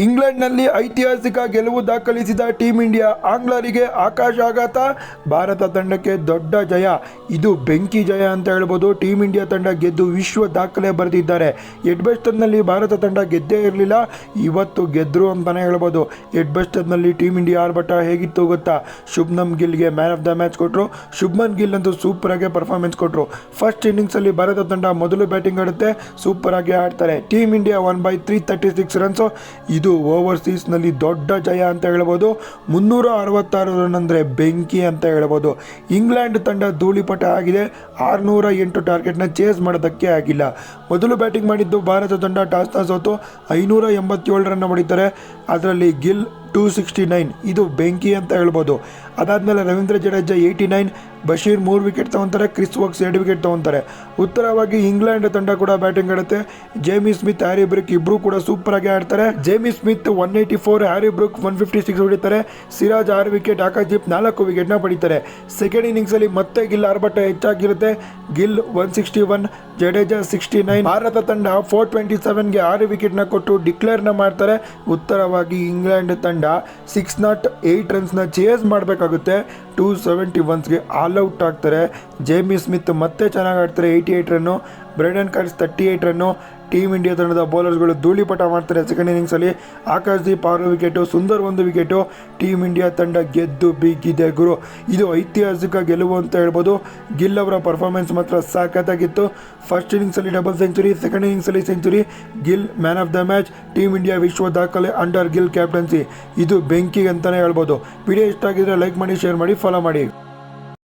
ಇಂಗ್ಲೆಂಡ್ನಲ್ಲಿ ಐತಿಹಾಸಿಕ ಗೆಲುವು ದಾಖಲಿಸಿದ ಟೀಂ ಇಂಡಿಯಾ ಆಂಗ್ಲರಿಗೆ ಆಘಾತ. ಭಾರತ ತಂಡಕ್ಕೆ ದೊಡ್ಡ ಜಯ. ಇದು ಬೆಂಕಿ ಜಯ ಅಂತ ಹೇಳ್ಬೋದು. ಟೀಂ ಇಂಡಿಯಾ ತಂಡ ಗೆದ್ದು ವಿಶ್ವ ದಾಖಲೆ ಬರೆದಿದ್ದಾರೆ. ಎಡ್ಬೆಸ್ಟನ್ನಲ್ಲಿ ಭಾರತ ತಂಡ ಗೆದ್ದೇ ಇರಲಿಲ್ಲ, ಇವತ್ತು ಗೆದ್ದರು ಅಂತಲೇ ಹೇಳ್ಬೋದು. ಎಡ್ಬೆಸ್ಟನ್ನಲ್ಲಿ ಟೀಂ ಇಂಡಿಯಾ ಆರ್ಭಟ ಹೇಗಿತ್ತು ಗೊತ್ತಾ? ಶುಭ್ಮನ್ ಗಿಲ್ಗೆ ಮ್ಯಾನ್ ಆಫ್ ದ ಮ್ಯಾಚ್ ಕೊಟ್ಟರು. ಶುಭ್ಮನ್ ಗಿಲ್ ಅಂತೂ ಸೂಪರ್ ಆಗಿ ಪರ್ಫಾರ್ಮೆನ್ಸ್ ಕೊಟ್ಟರು. ಫಸ್ಟ್ ಇನ್ನಿಂಗ್ಸಲ್ಲಿ ಭಾರತ ತಂಡ ಮೊದಲು ಬ್ಯಾಟಿಂಗ್ ಆಡುತ್ತೆ, ಸೂಪರ್ ಆಗಿ ಆಡ್ತಾರೆ. Team India 1/336 runs. ಇದು ಓವರ್ಸೀಸ್ನಲ್ಲಿ ದೊಡ್ಡ ಜಯ ಅಂತ ಹೇಳ್ಬೋದು. 366 ರನ್ ಅಂದರೆ ಬೆಂಕಿ ಅಂತ ಹೇಳ್ಬೋದು. ಇಂಗ್ಲೆಂಡ್ ತಂಡ ಧೂಳಿಪಟ ಆಗಿದೆ. 608 ಟಾರ್ಗೆಟ್ನ ಚೇಸ್ ಮಾಡೋದಕ್ಕೆ ಆಗಿಲ್ಲ. ಮೊದಲು ಬ್ಯಾಟಿಂಗ್ ಮಾಡಿದ್ದು ಭಾರತ ತಂಡ ಟಾಸ್ನ ಸೋತು 587 ರನ್ ಹೊಡಿತಾರೆ. ಅದರಲ್ಲಿ ಗಿಲ್ 269, ಇದು ಬೆಂಕಿ ಅಂತ ಹೇಳ್ಬೋದು. ಅದಾದಮೇಲೆ ರವೀಂದ್ರ ಜಡೇಜಾ 89, ಬಶೀರ್ 3 ವಿಕೆಟ್ ತೊಗೊತಾರೆ, ಕ್ರಿಸ್ ವೋಕ್ಸ್ 2 ವಿಕೆಟ್ ತೊಗೊತಾರೆ. ಉತ್ತರವಾಗಿ ಇಂಗ್ಲೆಂಡ್ ತಂಡ ಕೂಡ ಬ್ಯಾಟಿಂಗ್ ಆಡುತ್ತೆ. ಜೇಮಿ ಸ್ಮಿತ್, ಹ್ಯಾರಿ ಬ್ರೂಕ್ ಇಬ್ಬರು ಕೂಡ ಸೂಪರ್ ಆಗಿ ಆಡ್ತಾರೆ. ಜೇಮಿ ಸ್ಮಿತ್ 184, ಹ್ಯಾರಿ ಬ್ರೂಕ್ 156 ಹೊಡಿತಾರೆ. ಸಿರಾಜ್ 6 ವಿಕೆಟ್, ಆಕಾಶ್ದೀಪ್ 4 ವಿಕೆಟ್ನ ಪಡಿತಾರೆ. ಸೆಕೆಂಡ್ ಇನ್ನಿಂಗ್ಸಲ್ಲಿ ಮತ್ತೆ ಗಿಲ್ ಆರ್ಭಟ ಹೆಚ್ಚಾಗಿರುತ್ತೆ. ಗಿಲ್ 161, ಜಡೇಜಾ 69. ಭಾರತ ತಂಡ 427ಗೆ 6 ವಿಕೆಟ್ನ ಕೊಟ್ಟು ಡಿಕ್ಲೇರ್ನ ಮಾಡ್ತಾರೆ. ಉತ್ತರವಾಗಿ ಇಂಗ್ಲೆಂಡ್ ತಂಡ 608 ರನ್ಸ್ನ ಚೇಸ್ ಮಾಡಬೇಕಾಗುತ್ತೆ. 271ಗೆ ಆಲ್ ಔಟ್ ಆಗ್ತಾರೆ. ಜೇಮಿ ಸ್ಮಿತ್ ಮತ್ತೆ ಚೆನ್ನಾಗಿ ಆಡ್ತಾರೆ, 88 run. Brendon Carse 38 run. Team India ತಂಡದ ಬೌಲರ್ಸ್ಗಳು ಧೂಳಿಪಟ ಮಾಡ್ತಾರೆ ಸೆಕೆಂಡ್ ಇನ್ನಿಂಗ್ಸಲ್ಲಿ. Akashdeep 6 wicket, Sundar 1 wicket. Team India ತಂಡ ಗೆದ್ದು ಬೀಗಿದೆ ಗುರು. ಇದು ಐತಿಹಾಸಿಕ ಗೆಲುವು ಅಂತ ಹೇಳ್ಬೋದು. ಗಿಲ್ ಅವರ ಪರ್ಫಾರ್ಮೆನ್ಸ್ ಮಾತ್ರ ಸಾಕತ್ತಾಗಿತ್ತು. ಫಸ್ಟ್ ಇನ್ನಿಂಗ್ಸಲ್ಲಿ ಡಬಲ್ ಸೆಂಚುರಿ, ಸೆಕೆಂಡ್ ಇನ್ನಿಂಗ್ಸಲ್ಲಿ century. Gill man of the match. Team India ವಿಶ್ವ ದಾಖಲೆ ಅಂಡರ್ ಗಿಲ್ ಕ್ಯಾಪ್ಟನ್ಸಿ. ಇದು ಬೆಂಕಿ ಅಂತಲೇ ಹೇಳ್ಬೋದು. ವಿಡಿಯೋ ಇಷ್ಟ ಆಗಿದ್ರೆ ಲೈಕ್ ಮಾಡಿ, ಶೇರ್ ಮಾಡಿ, ಫಾಲೋ ಮಾಡಿ.